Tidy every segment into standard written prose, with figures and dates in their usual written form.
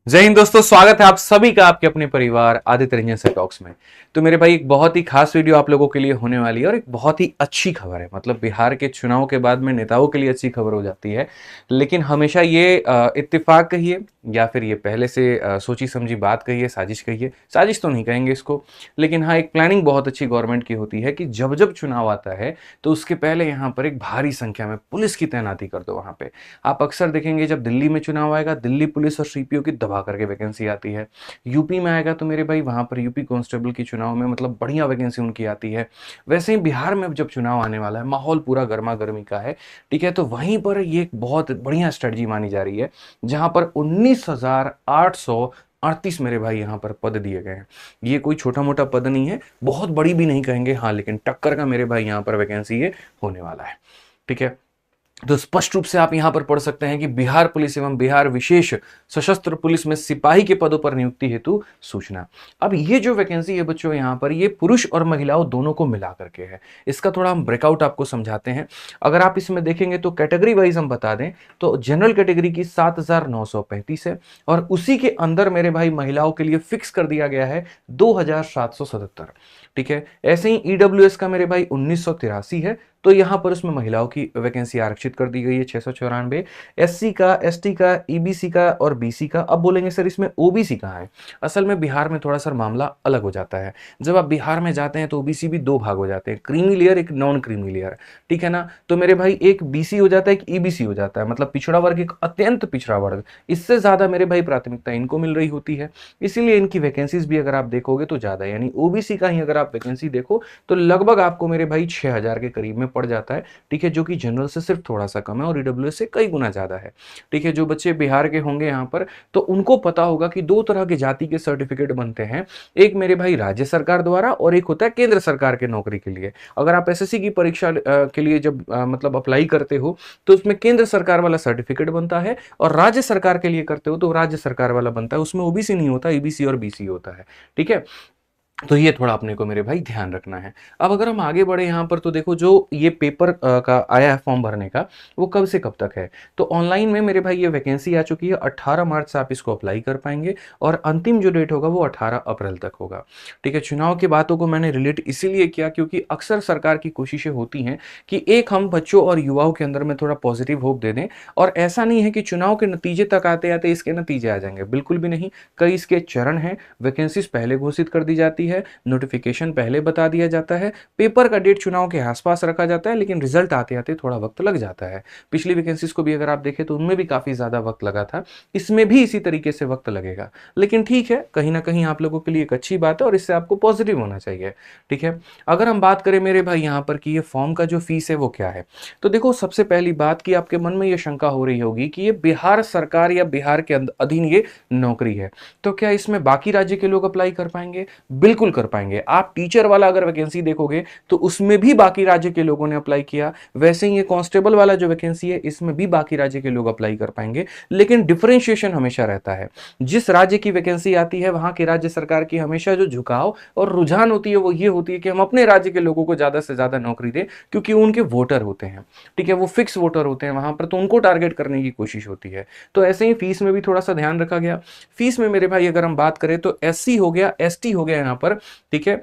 जय हिंद दोस्तों, स्वागत है आप सभी का आपके अपने परिवार आदित्य रंजन सर टॉक्स में। तो मेरे भाई एक बहुत ही खास वीडियो आप लोगों के लिए होने वाली है और एक बहुत ही अच्छी खबर है। मतलब बिहार के चुनाव के बाद में नेताओं के लिए अच्छी खबर हो जाती है, लेकिन हमेशा ये इत्तेफाक कहिए या फिर ये पहले से सोची समझी बात कहिए, साजिश कहिए, साजिश तो नहीं कहेंगे इसको, लेकिन हाँ एक प्लानिंग बहुत अच्छी गवर्नमेंट की होती है कि जब जब चुनाव आता है तो उसके पहले यहाँ पर एक भारी संख्या में पुलिस की तैनाती कर दो। वहाँ पे आप अक्सर देखेंगे जब दिल्ली में चुनाव आएगा, दिल्ली पुलिस और सीपीओ की दबा करके वैकेंसी आती है। यूपी में आएगा तो मेरे भाई वहां पर यूपी कांस्टेबल की चुनाव में मतलब बढ़िया वैकेंसी उनकी आती है। वैसे ही बिहार में जब चुनाव आने वाला है, माहौल पूरा गर्मा गर्मी का है, ठीक है, तो वहीं पर ये एक बहुत बढ़िया स्ट्रेटजी मानी जा रही है, जहां पर 19,838 मेरे भाई यहां पर पद दिए गए हैं। ये कोई छोटा मोटा पद नहीं है, बहुत बड़ी भी नहीं कहेंगे, हाँ, लेकिन टक्कर का मेरे भाई यहां पर वैकेंसी ये होने वाला है। ठीक है, तो स्पष्ट रूप से आप यहां पर पढ़ सकते हैं कि बिहार पुलिस एवं बिहार विशेष सशस्त्र पुलिस में सिपाही के पदों पर नियुक्ति हेतु सूचना। अब ये जो वैकेंसी है बच्चों, यहां पर ये पुरुष और महिलाओं दोनों को मिला करके है। इसका थोड़ा हम ब्रेकआउट आपको समझाते हैं। अगर आप इसमें देखेंगे तो कैटेगरी वाइज हम बता दें तो जनरल कैटेगरी की 7,935 है और उसी के अंदर मेरे भाई महिलाओं के लिए फिक्स कर दिया गया है 2,777। ठीक है, ऐसे ही ईडब्ल्यूएस का मेरे भाई 1983 है, तो यहां पर उसमें महिलाओं की वैकेंसी आरक्षित कर दी गई है 694। एससी का, एसटी का, ईबीसी का और बीसी का। अब बोलेंगे सर इसमें ओबीसी कहाँ है? असल में बिहार में थोड़ा सा मामला अलग हो जाता है। जब आप बिहार में जाते हैं तो ओबीसी भी दो भाग हो जाते हैं, क्रीमी लेयर, एक नॉन क्रीमी लेयर। ठीक है ना, तो मेरे भाई एक बीसी हो जाता है, एक ईबीसी हो जाता है, मतलब पिछड़ा वर्ग, एक अत्यंत पिछड़ा वर्ग। इससे ज्यादा मेरे भाई प्राथमिकता इनको मिल रही होती है, इसीलिए इनकी वैकेंसीज भी अगर आप देखोगे तो ज्यादा, यानी ओबीसी का ही अगर आप वैकेंसी देखो तो लगभग आपको मेरे भाई 6,000 के करीब में पड़ जाता है। ठीक है, जो कि जनरल से सिर्फ थोड़ा सा कम है और ईडब्ल्यूएस से कई गुना ज्यादा है। ठीक है, जो बच्चे बिहार के होंगे यहाँ पर तो उनको पता होगा कि दो तरह के जाति के सर्टिफिकेट बनते हैं, एक मेरे भाई राज्य सरकार द्वारा और एक होता है केंद्र सरकार के नौकरी के लिए। अगर आप एसएससी की परीक्षा के लिए जब मतलब अप्लाई करते हो तो उसमें केंद्र सरकार वाला सर्टिफिकेट बनता है, और राज्य सरकार के लिए करते हो तो राज्य सरकार वाला बनता है, उसमें ओबीसी नहीं होता, ईबीसी और बीसी होता है। ठीक है, तो ये थोड़ा अपने को मेरे भाई ध्यान रखना है। अब अगर हम आगे बढ़े यहाँ पर तो देखो, जो ये पेपर का आया है फॉर्म भरने का, वो कब से कब तक है? तो ऑनलाइन में मेरे भाई ये वैकेंसी आ चुकी है, 18 मार्च से आप इसको अप्लाई कर पाएंगे और अंतिम जो डेट होगा वो 18 अप्रैल तक होगा। ठीक है, चुनाव की बातों को मैंने रिलेट इसीलिए किया क्योंकि अक्सर सरकार की कोशिशें होती हैं कि एक हम बच्चों और युवाओं के अंदर में थोड़ा पॉजिटिव होप दे दें, और ऐसा नहीं है कि चुनाव के नतीजे तक आते आते इसके नतीजे आ जाएंगे, बिल्कुल भी नहीं। कई इसके चरण हैं, वैकेंसीज पहले घोषित कर दी जाती है, नोटिफिकेशन पहले बता दिया जाता है, पेपर का डेट चुनाव के आसपास रखा जाता है, लेकिन रिजल्ट आते आते थोड़ा वक्त लग जाता है। पिछली वैकेंसीज को भी अगर आप देखें तो उनमें भी काफी ज्यादा वक्त लगा था, इसमें भी इसी तरीके से वक्त लगेगा, लेकिन ठीक है, कहीं ना कहीं आप लोगों के लिए एक अच्छी बात है और इससे आपको पॉजिटिव होना चाहिए। ठीक है, अगर हम बात करें मेरे भाई यहाँ पर कि ये फॉर्म का जो फीस है वो क्या है, तो देखो सबसे पहली बात कि आपके मन में ये शंका हो रही होगी कि ये बिहार सरकार या बिहार के अधीन ये नौकरी है, तो क्या इसमें बाकी राज्य के लोग अप्लाई कर पाएंगे? बिल्कुल कर पाएंगे। आप टीचर वाला अगर वैकेंसी देखोगे तो उसमें भी बाकी राज्य के लोगों ने अप्लाई किया, वैसे ही ये कांस्टेबल वाला जो वैकेंसी है इसमें भी बाकी राज्य के लोग अप्लाई कर पाएंगे, लेकिन डिफरेंशिएशन हमेशा रहता है। जिस राज्य की वैकेंसी आती है वहां की राज्य सरकार की हमेशा जो झुकाव और रुझान होती है वो ये होती है कि हम अपने राज्य के लोगों को ज्यादा से ज्यादा नौकरी दें, क्योंकि उनके वोटर होते हैं। ठीक है, वो फिक्स वोटर होते हैं वहां पर, तो उनको टारगेट करने की कोशिश होती है। तो ऐसे ही फीस में भी थोड़ा सा ध्यान रखा गया। फीस में मेरे भाई अगर हम बात करें तो एससी हो गया, एसटी हो गया यहां पर, ठीक है,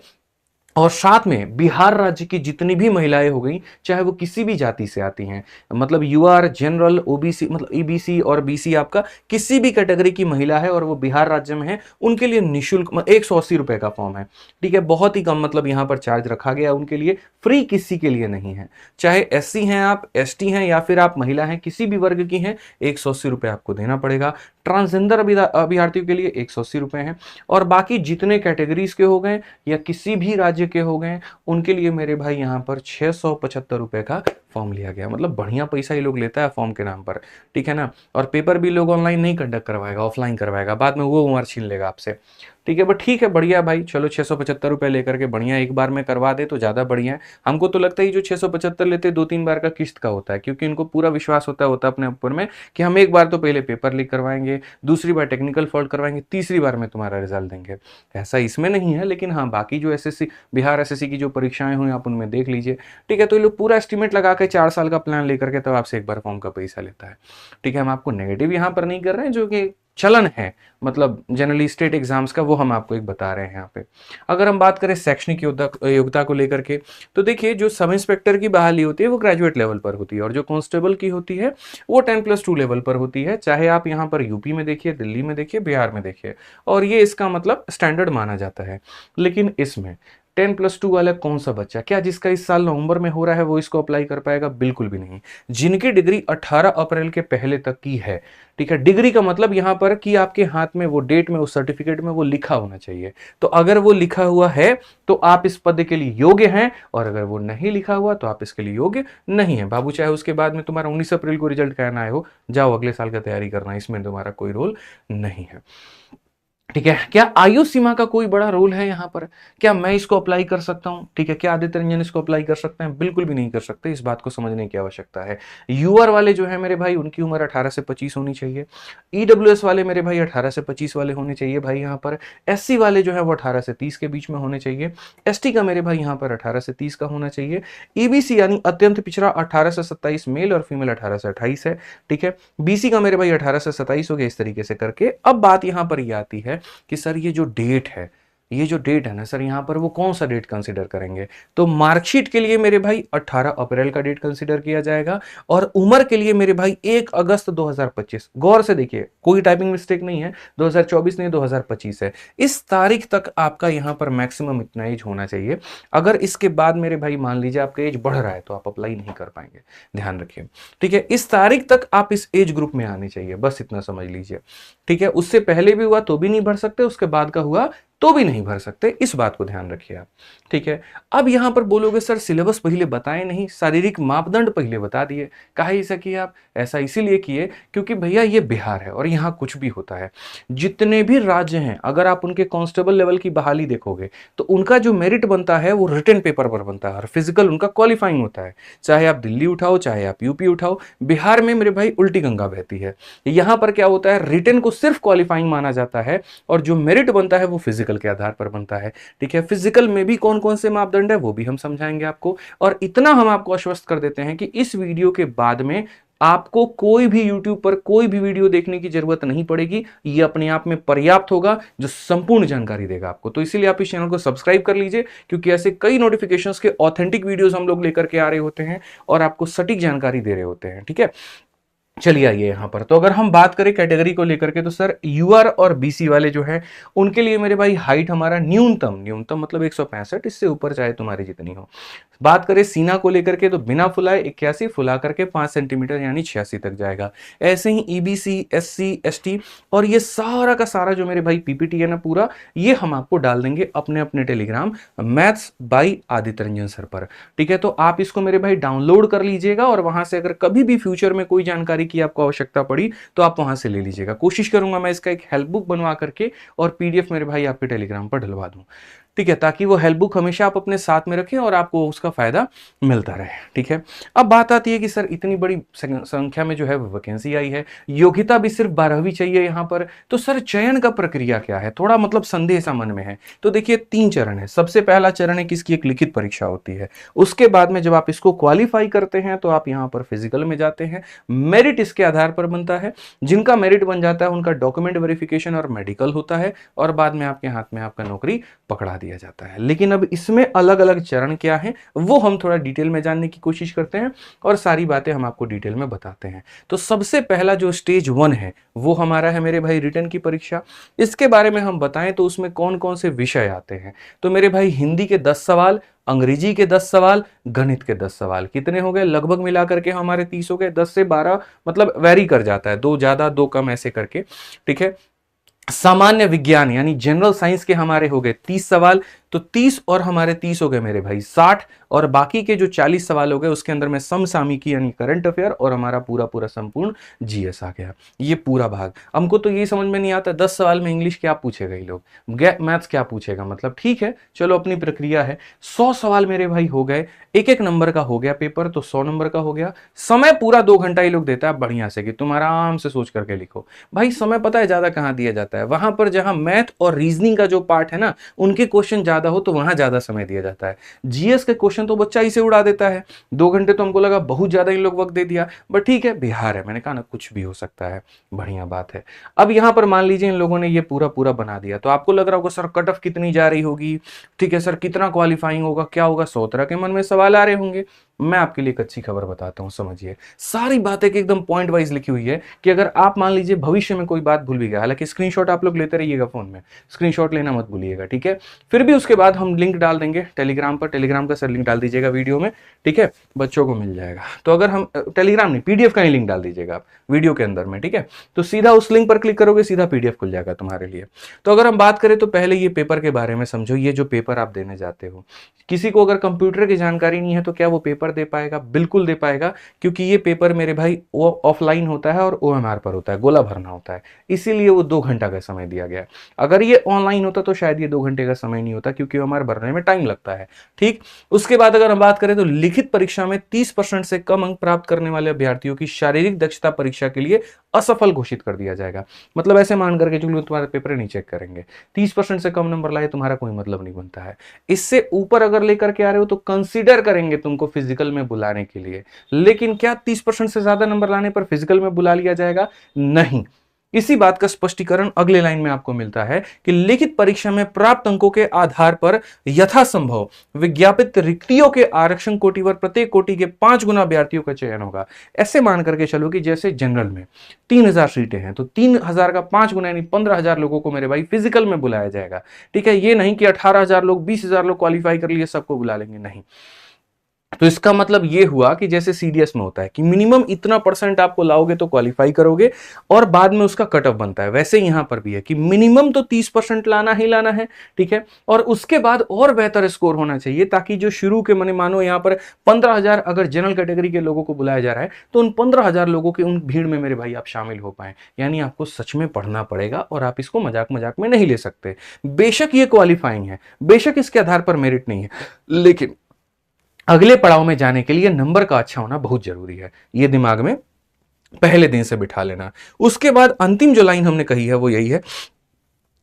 और साथ में बिहार राज्य की जितनी भी महिलाएं हो गई, चाहे वो किसी भी जाति से आती हैं, मतलब यूआर, जनरल, ओबीसी, मतलब ईबीसी और बीसी, आपका किसी भी कैटेगरी की महिला है और वो बिहार राज्य में है, उनके लिए निःशुल्क 180 रुपए का फॉर्म है। ठीक है, बहुत ही कम, मतलब यहां पर चार्ज रखा गया उनके लिए, फ्री किसी के लिए नहीं है। चाहे एससी हैं आप, एसटी हैं या फिर आप महिला हैं, किसी भी वर्ग की हैं, 180 रुपए आपको देना पड़ेगा। ट्रांसजेंडर अभ्यर्थियों के लिए 180 रुपए हैं, और बाकी जितने कैटेगरीज के हो गए या किसी भी राज्य के हो गए उनके लिए मेरे भाई यहां पर 675 रुपए का फॉर्म लिया गया। मतलब बढ़िया पैसा ये लोग लेता है फॉर्म के नाम पर। ठीक है ना, और पेपर भी लोग ऑनलाइन नहीं कंडक्ट करवाएगा, ऑफलाइन करवाएगा, बाद में वो उम्र छीन लेगा आपसे। ठीक है, बट ठीक है, बढ़िया भाई, चलो 675 रुपए लेकर के बढ़िया एक बार में करवा दे तो ज्यादा बढ़िया है। हमको तो लगता है जो 675 लेते 2-3 बार का किस्त का होता है, क्योंकि इनको पूरा विश्वास होता है अपने ऊपर में कि हम एक बार तो पहले पेपर लीक करवाएंगे, दूसरी बार टेक्निकल फॉल्ट करवाएंगे, तीसरी बार में तुम्हारा रिजल्ट देंगे। ऐसा इसमें नहीं है, लेकिन हाँ बाकी जो एसएससी, बिहार एसएससी की जो परीक्षाएं हुई आप उनमें देख लीजिए। ठीक है, तो ये लोग पूरा एस्टिमेट लगा के 4 साल का प्लान लेकर के तब आपसे एक बार फॉर्म का पैसा लेता है। ठीक है, हम आपको नेगेटिव यहाँ पर नहीं कर रहे हैं, जो कि चलन है, मतलब जनरली स्टेट एग्जाम्स का, वो हम आपको एक बता रहे हैं यहाँ पे। अगर हम बात करें शैक्षणिक योग्यता को लेकर के, तो देखिए जो सब इंस्पेक्टर की बहाली होती है वो ग्रेजुएट लेवल पर होती है, और जो कांस्टेबल की होती है वो 10+2 लेवल पर होती है, चाहे आप यहाँ पर यूपी में देखिए, दिल्ली में देखिए, बिहार में देखिए, और ये इसका मतलब स्टैंडर्ड माना जाता है। लेकिन इसमें 10+2 वाला कौन सा बच्चा, क्या जिसका इस साल नवंबर में हो रहा है वो इसको अप्लाई कर पाएगा? बिल्कुल भी नहीं। जिनकी डिग्री 18 अप्रैल के पहले तक की है, ठीक है, डिग्री का मतलब यहां पर कि आपके हाथ में वो डेट में, उस सर्टिफिकेट में वो लिखा होना चाहिए। तो अगर वो लिखा हुआ है तो आप इस पद के लिए योग्य हैं, और अगर वो नहीं लिखा हुआ तो आप इसके लिए योग्य नहीं है। बाबू चाहे उसके बाद में तुम्हारा 19 अप्रैल को रिजल्ट कहना है हो, जाओ अगले साल का तैयारी करना, इसमें तुम्हारा कोई रोल नहीं है। ठीक है, क्या आयु सीमा का कोई बड़ा रोल है यहाँ पर? क्या मैं इसको अप्लाई कर सकता हूं? ठीक है, क्या आदित्य रंजन इसको अप्लाई कर सकते हैं? बिल्कुल भी नहीं कर सकते, इस बात को समझने की आवश्यकता है। यूआर वाले जो है मेरे भाई, उनकी उम्र 18 से 25 होनी चाहिए। ईडब्ल्यूएस वाले मेरे भाई 18 से 25 वाले होने चाहिए भाई यहाँ पर। एससी वाले जो है वो 18 से 30 के बीच में होने चाहिए। एसटी का मेरे भाई यहाँ पर 18 से 30 का होना चाहिए। ईबीसी यानी अत्यंत पिछड़ा 18 से 27 मेल, और फीमेल 18 से 28 है। ठीक है, बीसी का मेरे भाई 18 से 27 हो गया, इस तरीके से करके। अब बात यहाँ पर यह आती है कि सर ये जो डेट है, ये जो डेट है ना सर, यहां पर वो कौन सा डेट कंसीडर करेंगे? तो मार्कशीट के लिए मेरे भाई 18 अप्रैल का डेट कंसीडर किया जाएगा, और उम्र के लिए मेरे भाई 1 अगस्त 2025। गौर से देखिए, कोई टाइपिंग मिस्टेक नहीं है, 2024 नहीं 2025 है। इस तारीख तक आपका यहां पर मैक्सिमम इतना एज होना चाहिए। अगर इसके बाद मेरे भाई मान लीजिए आपका एज बढ़ रहा है तो आप अप्लाई नहीं कर पाएंगे, ध्यान रखिए। ठीक है, इस तारीख तक आप इस एज ग्रुप में आने चाहिए, बस इतना समझ लीजिए। ठीक है, उससे पहले भी हुआ तो भी नहीं भर सकते, उसके बाद का हुआ तो भी नहीं भर सकते, इस बात को ध्यान रखिए आप। ठीक है, अब यहां पर बोलोगे सर सिलेबस पहले बताए नहीं, शारीरिक मापदंड पहले बता दिए। काहे ऐसा किए आप? ऐसा इसीलिए किए क्योंकि भैया ये बिहार है और यहां कुछ भी होता है। जितने भी राज्य हैं, अगर आप उनके कांस्टेबल लेवल की बहाली देखोगे तो उनका जो मेरिट बनता है वो रिटन पेपर पर बनता है, और फिजिकल उनका क्वालिफाइंग होता है। चाहे आप दिल्ली उठाओ, चाहे आप यूपी उठाओ, बिहार में मेरे भाई उल्टी गंगा बहती है। यहां पर क्या होता है, रिटन को सिर्फ क्वालिफाइंग माना जाता है, और जो मेरिट बनता है वो फिजिकल के आधार पर बनता है। ठीक है, फिजिकल में भी कौन कौन से मापदंड है वो भी हम समझाएंगे आपको। और इतना हम आपको आश्वस्त कर देते हैं कि इस वीडियो के बाद में आपको कोई भी YouTube पर कोई भी वीडियो देखने की जरूरत नहीं पड़ेगी, ये अपने आप में पर्याप्त होगा, जो संपूर्ण जानकारी देगा आपको। तो इसीलिए आप इस चैनल को सब्सक्राइब कर लीजिए, क्योंकि ऐसे कई नोटिफिकेशंस के ऑथेंटिक वीडियोस हम लोग लेकर के आ रहे होते हैं और आपको सटीक जानकारी दे रहे होते हैं। ठीक है, चलिए आइए यहां पर। तो अगर हम बात करें कैटेगरी को लेकर के, तो सर यूआर और बीसी वाले जो है उनके लिए मेरे भाई हाइट हमारा न्यूनतम मतलब 165, इससे ऊपर चाहे तुम्हारी जितनी हो। बात करें सीना को लेकर के, तो बिना फुलाए 81, फुला करके 5 सेंटीमीटर यानी 86 तक जाएगा। ऐसे ही ईबीसी, एससी, एसटी, और ये सारा का सारा जो मेरे भाई पीपीटी है ना पूरा, ये हम आपको डाल देंगे अपने अपने Telegram maths by Aditya Ranjan sir पर। ठीक है, तो आप इसको मेरे भाई डाउनलोड कर लीजिएगा, और वहां से अगर कभी भी फ्यूचर में कोई जानकारी की आपको आवश्यकता पड़ी तो आप वहां से ले लीजिएगा। कोशिश करूंगा मैं इसका एक हेल्प बुक बनवा करके और पीडीएफ मेरे भाई आपके टेलीग्राम पर डलवा दूं। ठीक है, ताकि वो हेल्प बुक हमेशा आप अपने साथ में रखें और आपको उसका फायदा मिलता रहे। ठीक है, अब बात आती है कि सर इतनी बड़ी संख्या में जो है वैकेंसी आई है, योग्यता भी सिर्फ 12वीं चाहिए यहां पर, तो सर चयन का प्रक्रिया क्या है? थोड़ा मतलब संदेह सा मन में है। तो देखिए 3 चरण है। सबसे पहला चरण है कि इसकी एक लिखित परीक्षा होती है। उसके बाद में जब आप इसको क्वालिफाई करते हैं तो आप यहां पर फिजिकल में जाते हैं। मेरिट इसके आधार पर बनता है। जिनका मेरिट बन जाता है उनका डॉक्यूमेंट वेरिफिकेशन और मेडिकल होता है, और बाद में आपके हाथ में आपका नौकरी पकड़ा दिया जाता है। लेकिन अब इसमें अलग अलग चरण क्या है वो हम थोड़ा डिटेल में जानने की कोशिश करते हैं, और सारी बातें हम आपको डिटेल में बताते हैं। तो सबसे पहला जो स्टेज 1 है वो हमारा है मेरे भाई रिटन की परीक्षा। इसके बारे में हम बताएं तो उसमें कौन कौन से विषय आते हैं। तो मेरे भाई हिंदी के 10 सवाल, अंग्रेजी के 10 सवाल, गणित के 10 सवाल। कितने हो गए? लगभग मिलाकर के हमारे 30 हो गए। 10 से 12 मतलब वेरी कर जाता है, 2 ज्यादा 2 कम ऐसे करके। ठीक है, सामान्य विज्ञान यानी जनरल साइंस के हमारे हो गए 30 सवाल। तो 30 और हमारे 30 हो गए मेरे भाई 60, और बाकी के जो 40 सवाल हो गए उसके अंदर में समसामयिकी यानी करंट अफेयर और हमारा पूरा पूरा संपूर्ण जीएस आ गया। ये पूरा भाग हमको तो ये समझ में नहीं आता 10 सवाल में इंग्लिश क्या पूछेगा ये लोग, मैथ्स क्या पूछेगा, मतलब ठीक है चलो अपनी प्रक्रिया है। 100 सवाल मेरे भाई हो गए, एक एक नंबर का हो गया पेपर, तो 100 नंबर का हो गया। समय पूरा 2 घंटा ये लोग देता है बढ़िया से कि तुम आराम से सोच करके लिखो। भाई समय पता है ज्यादा कहां दिया जाता है? वहां पर जहां मैथ और रीजनिंग का जो पार्ट है ना, उनके क्वेश्चन ज्यादा ज्यादा हो तो वहां ज्यादा समय दिया जाता है। जीएस के क्वेश्चन तो बच्चा इसे उड़ा देता है, 2 घंटे तो हमको लगा बहुत ज्यादा इन लोग वक्त दे दिया, बट ठीक है बिहार है, मैंने कहा ना कुछ भी हो सकता है, बढ़िया बात है। अब यहां पर मान लीजिए इन लोगों ने ये पूरा पूरा बना दिया, तो आपको लग रहा होगा सर कट ऑफ कितनी जा रही होगी, ठीक है सर कितना क्वालिफाइंग होगा, क्या होगा, 100 तरह के मन में सवाल आ रहे होंगे। मैं आपके लिए एक अच्छी खबर बताता हूं, समझिए सारी बातें की एकदम पॉइंट वाइज लिखी हुई है कि अगर आप मान लीजिए भविष्य में कोई बात भूल भी गया, हालांकि स्क्रीनशॉट आप लोग लेते रहिएगा फोन में, स्क्रीनशॉट लेना मत भूलिएगा, ठीक है। फिर भी उसके बाद हम लिंक डाल देंगे टेलीग्राम पर, टेलीग्राम का सर लिंक डाल दीजिएगा वीडियो में, ठीक है, बच्चों को मिल जाएगा। तो अगर हम टेलीग्राम नहीं, पीडीएफ का ही लिंक डाल दीजिएगा आप वीडियो के अंदर में, ठीक है, तो सीधा उस लिंक पर क्लिक करोगे सीधा पीडीएफ खुल जाएगा तुम्हारे लिए। तो अगर हम बात करें तो पहले ये पेपर के बारे में समझो, ये जो पेपर आप देने जाते हो, किसी को अगर कंप्यूटर की जानकारी नहीं है तो क्या वो पेपर दे पाएगा? बिल्कुल दे पाएगा, क्योंकि ये पेपर मेरे भाई वो ऑफलाइन होता है और ओएमआर पर होता है, गोला भरना होता है, इसीलिए वो 2 घंटा का समय दिया गया है। अगर ये ऑनलाइन होता तो शायद ये 2 घंटे का समय नहीं होता, क्योंकि ओएमआर भरने में टाइम लगता है, ठीक। उसके बाद अगर हम बात करें तो लिखित परीक्षा में 30% से कम अंक प्राप्त करने वाले अभ्यर्थियों की शारीरिक दक्षता परीक्षा के लिए असफल घोषित कर दिया जाएगा। मतलब ऐसे मान करके चलो तुम्हारा पेपर नहीं चेक करेंगे, 30% से कम नंबर लाए तुम्हारा कोई मतलब नहीं बनता है। इससे ऊपर अगर लेकर के आ रहे हो तो कंसीडर करेंगे तुमको फिजिकल में बुलाने के लिए, लेकिन क्या 30% से ज्यादा नंबर लाने पर फिजिकल में बुला लिया जाएगा? नहीं। इसी बात का स्पष्टीकरण अगले लाइन में आपको मिलता है कि लिखित परीक्षा में प्राप्त अंकों के आधार पर यथासंभव विज्ञापित रिक्तियों के आरक्षण कोटि पर प्रत्येक कोटि के 5 गुना अभ्यर्थियों का चयन होगा। ऐसे मान करके चलो कि जैसे जनरल में 3000 सीटें हैं तो 3000 का 5 गुना यानी 15,000 लोगों को मेरे भाई फिजिकल में बुलाया जाएगा, ठीक है। ये नहीं कि 18,000 लोग 20,000 लोग क्वालिफाई कर लिए सबको बुला लेंगे, नहीं। तो इसका मतलब ये हुआ कि जैसे सीडीएस में होता है कि मिनिमम इतना परसेंट आपको लाओगे तो क्वालिफाई करोगे और बाद में उसका कट ऑफ बनता है, वैसे यहां पर भी है कि मिनिमम तो 30% लाना ही लाना है, ठीक है। और उसके बाद और बेहतर स्कोर होना चाहिए, ताकि जो शुरू के मने मानो यहां पर 15,000 अगर जनरल कैटेगरी के लोगों को बुलाया जा रहा है तो उन 15,000 लोगों के उन भीड़ में मेरे भाई आप शामिल हो पाए। यानी आपको सच में पढ़ना पड़ेगा और आप इसको मजाक मजाक में नहीं ले सकते। बेशक ये क्वालिफाइंग है, बेशक इसके आधार पर मेरिट नहीं है, लेकिन अगले पड़ाव में जाने के लिए नंबर का अच्छा होना बहुत जरूरी है। ये दिमाग में पहले दिन से बिठा लेना। उसके बाद अंतिम जो लाइन हमने कही है वो यही है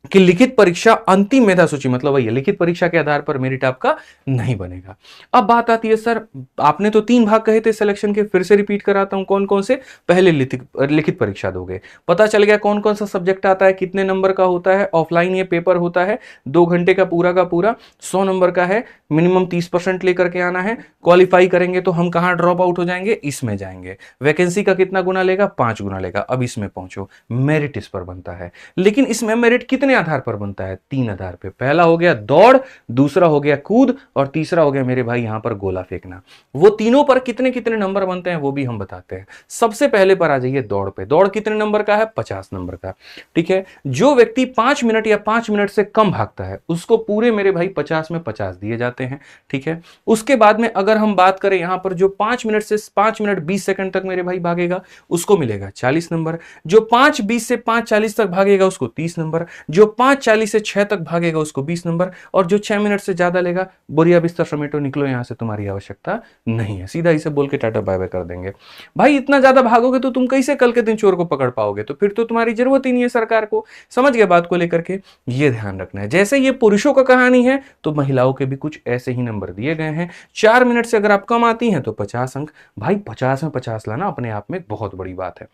कि लिखित परीक्षा अंतिम मेधा सूची, मतलब वही लिखित परीक्षा के आधार पर मेरिट आपका नहीं बनेगा। अब बात आती है सर आपने तो 3 भाग कहे थे सिलेक्शन के, फिर से रिपीट कराता हूं कौन कौन से। पहले लिखित परीक्षा दोगे, पता चल गया कौन कौन सा सब्जेक्ट आता है, कितने नंबर का होता है। ऑफलाइन ये पेपर होता है 2 घंटे का पूरा 100 नंबर का है, मिनिमम 30% लेकर के आना है। क्वालिफाई करेंगे तो हम कहां ड्रॉप आउट हो जाएंगे, इसमें जाएंगे। वैकेंसी का कितना गुना लेगा, 5 गुना लेगा। अब इसमें पहुंचो, मेरिट इस पर बनता है, लेकिन इसमें मेरिट कितने आधार पर बनता है? 3 आधार पे। पहला हो गया दौड़, दूसरा हो गया कूद और तीसरा हो गया मेरे भाई यहां पर गोला फेंकना। वो तीनों पर कितने कितने नंबर बनते हैं वो भी हम बताते हैं। सबसे पहले पर आ जाइए दौड़ पे। दौड़ कितने नंबर का है? 50 नंबर का, ठीक है। जो व्यक्ति 5 मिनट या 5 मिनट से कम भागता है उसको पूरे मेरे भाई 50 में 50 दिए जाते हैं, ठीक है। उसके बाद में अगर हम बात करें यहां पर जो 5 मिनट से 5 मिनट 20 सेकंड तक मेरे भाई भागेगा उसको मिलेगा 40 नंबर। जो 5:20 से 5:40 तक भागेगा उसको 30 नंबर। जो 5:40 से 6 तक भागेगा उसको 20 नंबर। और जो 6 मिनट से ज्यादा लेगा, बोरिया बिस्तर समेटो निकलो यहां से, तुम्हारी आवश्यकता नहीं है। सीधा इसे बोल के टाटा बाय बाय कर देंगे। भाई इतना ज्यादा भागोगे तो तुम कैसे कल के दिन चोर को पकड़ पाओगे? तो फिर तो तुम्हारी जरूरत ही नहीं है सरकार को। समझ गए बात को लेकर के? ये ध्यान रखना है। जैसे ये पुरुषों का कहानी है तो महिलाओं के भी कुछ ऐसे ही नंबर दिए गए हैं। 4 मिनट से अगर आप कम आती हैं तो 50 अंक। भाई 50 में 50 लाना अपने आप में बहुत बड़ी बात है,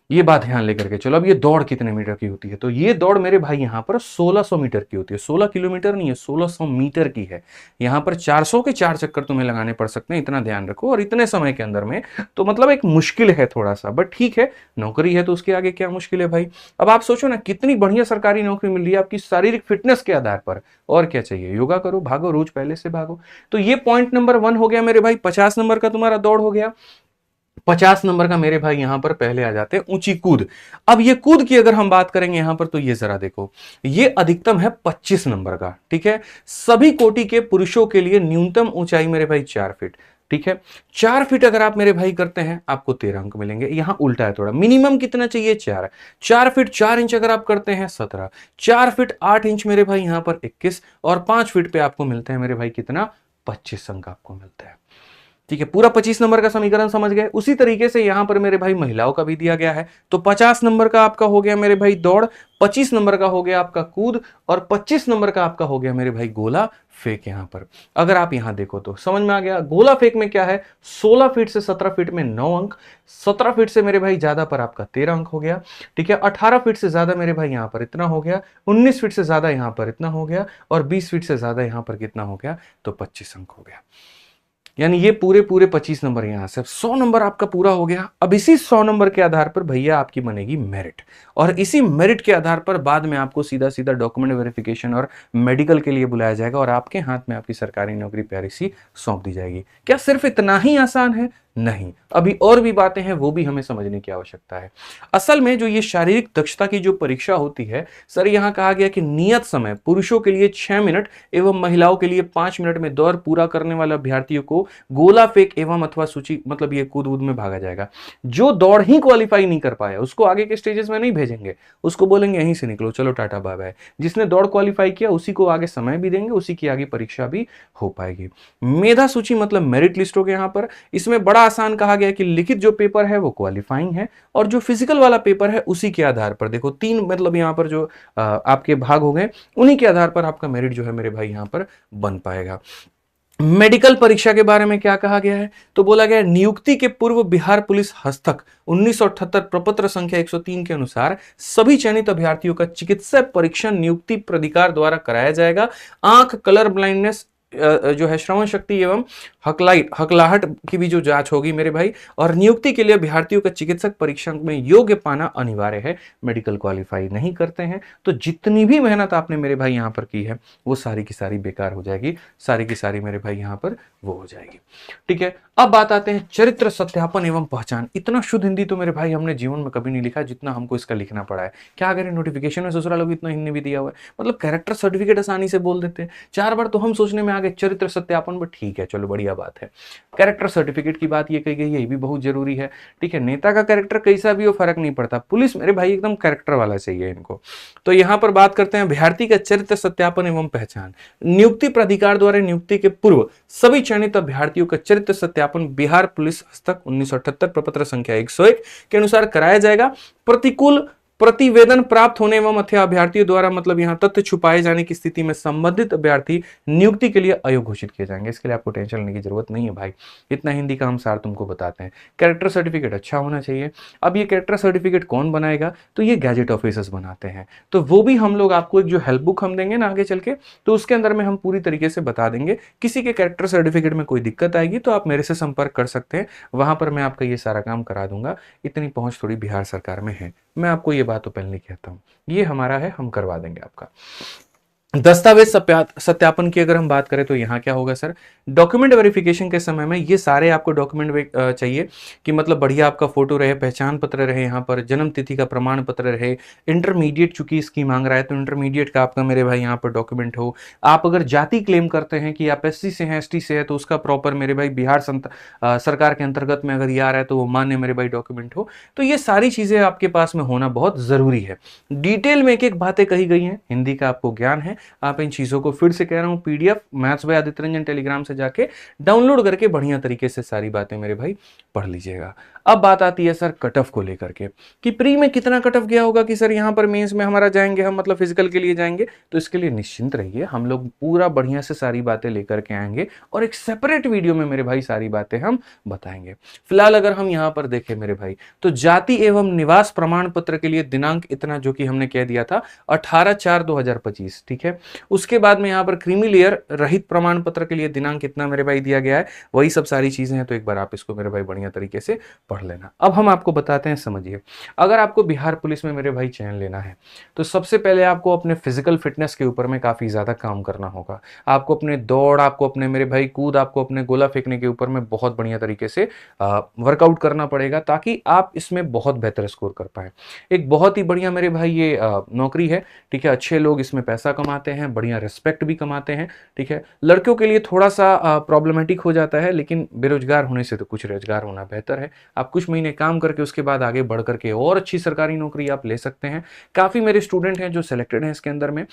ये बात ध्यान लेकर के चलो। अब ये दौड़ कितने मीटर की होती है? तो ये दौड़ मेरे भाई यहां पर 1600 मीटर की होती है। 16 किलोमीटर नहीं है, 1600 मीटर की है। यहां पर 400 के 4 चक्कर तुम्हें लगाने पड़ सकते हैं, इतना ध्यान रखो। और इतने समय के अंदर में तो मतलब एक मुश्किल है थोड़ा सा, बट ठीक है, नौकरी है तो उसके आगे क्या मुश्किल है भाई। अब आप सोचो ना कितनी बढ़िया सरकारी नौकरी मिल रही है आपकी शारीरिक फिटनेस के आधार पर। और क्या चाहिए? योगा करो, भागो, रोज पहले से भागो। तो ये पॉइंट नंबर 1 हो गया मेरे भाई। 50 नंबर का तुम्हारा दौड़ हो गया। 50 नंबर का मेरे भाई यहां पर पहले आ जाते हैं ऊंची कूद। अब ये कूद की अगर हम बात करेंगे यहां पर तो ये जरा देखो, ये अधिकतम है 25 नंबर का, ठीक है। सभी कोटि के पुरुषों के लिए न्यूनतम ऊंचाई मेरे भाई 4 फीट, ठीक है। 4 फीट अगर आप मेरे भाई करते हैं आपको 13 अंक मिलेंगे। यहां उल्टा है थोड़ा, मिनिमम कितना चाहिए? 4। 4 फीट 4 इंच अगर आप करते हैं 17। 4 फीट 8 इंच मेरे भाई यहां पर 21। और 5 फीट पे आपको मिलते हैं मेरे भाई कितना? 25 अंक आपको मिलते हैं। ठीक है, पूरा 25 नंबर का समीकरण समझ गए। उसी तरीके से यहां पर मेरे भाई महिलाओं का भी दिया गया है। तो 50 नंबर का आपका हो गया मेरे भाई दौड़, 25 नंबर का हो गया आपका कूद, और 25 नंबर का आपका हो गया मेरे भाई गोला फेंक। यहां पर अगर आप यहां देखो तो समझ में आ गया। गोला फेंक में क्या है, 16 फीट से 17 फीट में 9 अंक, 17 फीट से मेरे भाई ज्यादा पर आपका 13 अंक हो गया। ठीक है, 18 फीट से ज्यादा मेरे भाई यहां पर इतना हो गया, 19 फीट से ज्यादा यहां पर इतना हो गया, और 20 फीट से ज्यादा यहां पर कितना हो गया, तो 25 अंक हो गया। यानी ये पूरे पूरे 25 नंबर यहां से 100 नंबर आपका पूरा हो गया। अब इसी 100 नंबर के आधार पर भैया आपकी बनेगी मेरिट, और इसी मेरिट के आधार पर बाद में आपको सीधा सीधा डॉक्यूमेंट वेरिफिकेशन और मेडिकल के लिए बुलाया जाएगा, और आपके हाथ में आपकी सरकारी नौकरी प्यारी सी सौंप दी जाएगी। क्या सिर्फ इतना ही आसान है? नहीं, अभी और भी बातें हैं, वो भी हमें समझने की आवश्यकता है। असल में जो ये शारीरिक दक्षता की जो परीक्षा होती है सर, यहां कहा गया कि नियत समय पुरुषों के लिए 6 मिनट एवं महिलाओं के लिए 5 मिनट में दौड़ पूरा करने वाले अभ्यर्थियों को गोला फेंक एवं अथवा सूची मतलब ये कूद वूद में भागा जाएगा। जो दौड़ ही क्वालिफाई नहीं कर पाया उसको आगे के स्टेजेस में नहीं भेजेंगे, उसको बोलेंगे यहीं से निकलो, चलो टाटा बाय बाय। जिसने दौड़ क्वालिफाई किया उसी को आगे समय भी देंगे, उसी की आगे परीक्षा भी हो पाएगी। मेधा सूची मतलब मेरिट लिस्ट हो गया। यहां पर इसमें बड़ा आसान कहा गया कि लिखित जो पेपर है वो क्वालिफाइंग है, और जो फिजिकल वाला पेपर है उसी के आधार पर देखो 3 मतलब यहां पर जो आपके भाग हो गए उन्हीं के आधार पर आपका मेरिट जो है मेरे भाई यहां पर बन पाएगा। मेडिकल परीक्षा के बारे में क्या कहा गया है, तो बोला गया नियुक्ति के पूर्व बिहार पुलिस हस्तक 1978 प्रपत्र संख्या 103 के अनुसार सभी चयनित अभ्यर्थियों का चिकित्सा परीक्षण नियुक्ति प्राधिकार द्वारा कराया जाएगा। आंख, कलर ब्लाइंडनेस जो है, श्रवण शक्ति एवं हकलाहट की भी जो जांच होगी मेरे भाई, और नियुक्ति के लिए अभ्यर्थियों का चिकित्सक परीक्षा में योग्य पाना अनिवार्य है। मेडिकल क्वालिफाई नहीं करते हैं तो जितनी भी मेहनत आपने मेरे भाई यहां पर की है वो सारी की सारी बेकार हो जाएगी, सारी की सारी मेरे भाई यहां पर वो हो जाएगी। ठीक है, अब बात आते हैं चरित्र सत्यापन एवं पहचान। इतना शुद्ध हिंदी तो मेरे भाई हमने जीवन में कभी नहीं लिखा जितना हमको इसका लिखना पड़ा है। क्या अगर नोटिफिकेशन में ससुराल लोग इतना हिंदी भी दिया हुआ है, मतलब कैरेक्टर सर्टिफिकेट आसानी से बोल देते हैं। 4 बार तो हम सोचने में आ गए चरित्र सत्यापन, बट ठीक है चलो बढ़िया बात है। कैरेक्टर सर्टिफिकेट की बात ये कही गई है, ये भी बहुत जरूरी है। ठीक है, नेता का कैरेक्टर कैसा भी हो फर्क नहीं पड़ता, पुलिस मेरे भाई एकदम कैरेक्टर वाला चाहिए इनको। तो यहां पर बात करते हैं अभ्यर्थी का चरित्र सत्यापन एवं पहचान। नियुक्ति प्राधिकार द्वारा नियुक्ति के पूर्व सभी चयनित अभ्यर्थियों का चरित्र सत्यापन बिहार पुलिस हस्तक 1978 प्रपत्र संख्या 101 के अनुसार कराया जाएगा। प्रतिकूल प्रतिवेदन प्राप्त होने एवं अथवा अभ्यर्थियों द्वारा मतलब यहां तथ्य छुपाए जाने की स्थिति में संबंधित अभ्यर्थी नियुक्ति के लिए अयोग्य घोषित किए जाएंगे। इसके लिए आपको टेंशन लेने की जरूरत नहीं है भाई, इतना हिंदी का हम सार तुमको बताते हैं। कैरेक्टर सर्टिफिकेट अच्छा होना चाहिए। अब ये कैरेक्टर सर्टिफिकेट कौन बनाएगा, तो ये गैजेट ऑफिसर्स बनाते हैं। तो वो भी हम लोग आपको एक जो हेल्प बुक हम देंगे ना आगे चल के, तो उसके अंदर में हम पूरी तरीके से बता देंगे। किसी के कैरेक्टर सर्टिफिकेट में कोई दिक्कत आएगी तो आप मेरे से संपर्क कर सकते हैं, वहां पर मैं आपका ये सारा काम करा दूंगा। इतनी पहुंच थोड़ी बिहार सरकार में है, मैं आपको ये बात तो पहले नहीं कहता हूं, ये हमारा है, हम करवा देंगे आपका। दस्तावेज सत्यापन की अगर हम बात करें तो यहां क्या होगा सर, डॉक्यूमेंट वेरिफिकेशन के समय में ये सारे आपको डॉक्यूमेंट चाहिए कि मतलब बढ़िया आपका फोटो रहे, पहचान पत्र रहे, यहाँ पर जन्म तिथि का प्रमाण पत्र रहे, इंटरमीडिएट चूंकि इसकी मांग रहा है तो इंटरमीडिएट का आपका मेरे भाई यहाँ पर डॉक्यूमेंट हो। आप अगर जाति क्लेम करते हैं कि आप SC से हैं, ST से है, तो उसका प्रॉपर मेरे भाई बिहार सरकार के अंतर्गत में अगर ये आ रहा है तो वो मान्य मेरे भाई डॉक्यूमेंट हो। तो ये सारी चीजें आपके पास में होना बहुत जरूरी है। डिटेल में एक एक बातें कही गई हैं, हिंदी का आपको ज्ञान है, आप इन चीजों को फिर से कह रहा हूं PDF maths by Aditya Ranjan Telegram से जाके डाउनलोड करके बढ़िया तरीके से सारी बातें मेरे भाई पढ़ लीजिएगा। अब बात आती है सर कट ऑफ को लेकर के कि प्री में कितना कट ऑफ गया होगा कि सर यहां पर मेंस में हमारा जाएंगे हम मतलब फिजिकल के लिए जाएंगे, तो इसके लिए निश्चिंत रहिए, हम लोग पूरा बढ़िया से सारी बातें लेकर के आएंगे और एक सेपरेट वीडियो में मेरे भाई सारी बातें हम बताएंगे। फिलहाल अगर हम यहां पर देखें मेरे भाई तो जाति एवं निवास प्रमाण पत्र के लिए दिनांक इतना जो कि हमने कह दिया था 18/4/2025। ठीक है, उसके बाद में यहाँ पर क्रीमी लेयर रहित प्रमाण पत्र के लिए दिनांक कितना मेरे भाई दिया गया है, वही सब सारी चीजें हैं। तो एक बार आप इसको मेरे भाई बढ़िया तरीके से पढ़ लेना। अब हम आपको बताते हैं, समझिए, अगर आपको बिहार पुलिस में मेरे भाई चयन लेना है तो सबसे पहले आपको अपने फिजिकल फिटनेस के ऊपर में काफी ज्यादा काम करना होगा। आपको अपने दौड़, आपको अपने मेरे भाई कूद, आपको अपने गोला फेंकने के ऊपर में बहुत बढ़िया तरीके से वर्कआउट करना पड़ेगा ताकि आप इसमें बहुत बेहतर स्कोर कर पाए। एक बहुत ही बढ़िया मेरे भाई ये नौकरी है। ठीक है, अच्छे लोग इसमें पैसा कमाते कमाते हैं, बढ़िया रिस्पेक्ट भी कमाते हैं। ठीक है, लड़कियों के लिए थोड़ा सा प्रॉब्लमेटिक हो जाता है, लेकिन बेरोजगार होने से तो कुछ रोजगार होना बेहतर है। आप कुछ महीने काम करके उसके बाद आगे बढ़ करके और अच्छी सरकारी नौकरी आप ले सकते हैं। काफ़ी मेरे स्टूडेंट हैं जो सिलेक्टेड हैं इसके अंदर में,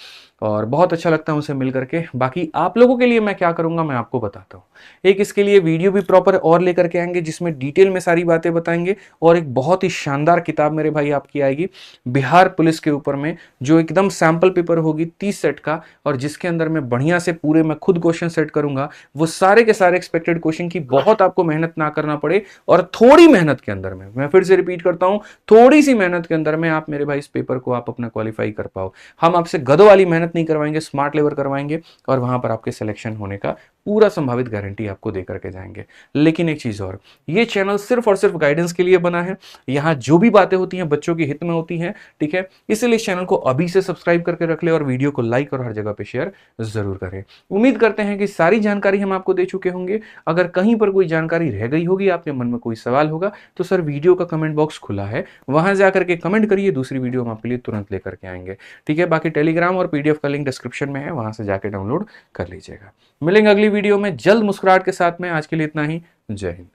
और बहुत अच्छा लगता है उनसे मिल करके। बाकी आप लोगों के लिए मैं क्या करूँगा मैं आपको बताता हूँ। एक इसके लिए वीडियो भी प्रॉपर और लेकर के आएंगे जिसमें डिटेल में सारी बातें बताएंगे, और एक बहुत ही शानदार किताब मेरे भाई आपकी आएगी बिहार पुलिस के ऊपर में, जो एकदम सैंपल पेपर होगी 30 सेट का, और जिसके अंदर मैं बढ़िया से पूरे मैं खुद क्वेश्चन सेट करूंगा। वो सारे के सारे एक्सपेक्टेड क्वेश्चन की बहुत आपको मेहनत ना करना पड़े, और थोड़ी मेहनत के अंदर में, मैं फिर से रिपीट करता हूं, थोड़ी सी मेहनत के अंदर में आप मेरे भाई इस पेपर को आप अपना क्वालिफाई कर पाओ। हम आपसे गधों वाली मेहनत नहीं करवाएंगे, स्मार्ट लेवल करवाएंगे, और वहां पर आपके सिलेक्शन होने का पूरा संभावित गारंटी आपको दे करके जाएंगे। लेकिन एक चीज और, ये चैनल सिर्फ और सिर्फ गाइडेंस के लिए बना है। यहाँ जो भी बातें होती हैं बच्चों के हित में होती हैं। ठीक है, इसलिए इस चैनल को अभी से सब्सक्राइब करके रख ले, और वीडियो को लाइक और हर जगह पे शेयर जरूर करें। उम्मीद करते हैं कि सारी जानकारी हम आपको दे चुके होंगे। अगर कहीं पर कोई जानकारी रह गई होगी, आपके मन में कोई सवाल होगा, तो सर वीडियो का कमेंट बॉक्स खुला है, वहां जाकर के कमेंट करिए, दूसरी वीडियो हम आपके लिए तुरंत लेकर के आएंगे। ठीक है, बाकी टेलीग्राम और पीडीएफ का लिंक डिस्क्रिप्शन में है, वहां से जाकर डाउनलोड कर लीजिएगा। मिलेंगे अगली वीडियो में जल्द मुस्कुराहट के साथ में। आज के लिए इतना ही। जय हिंद।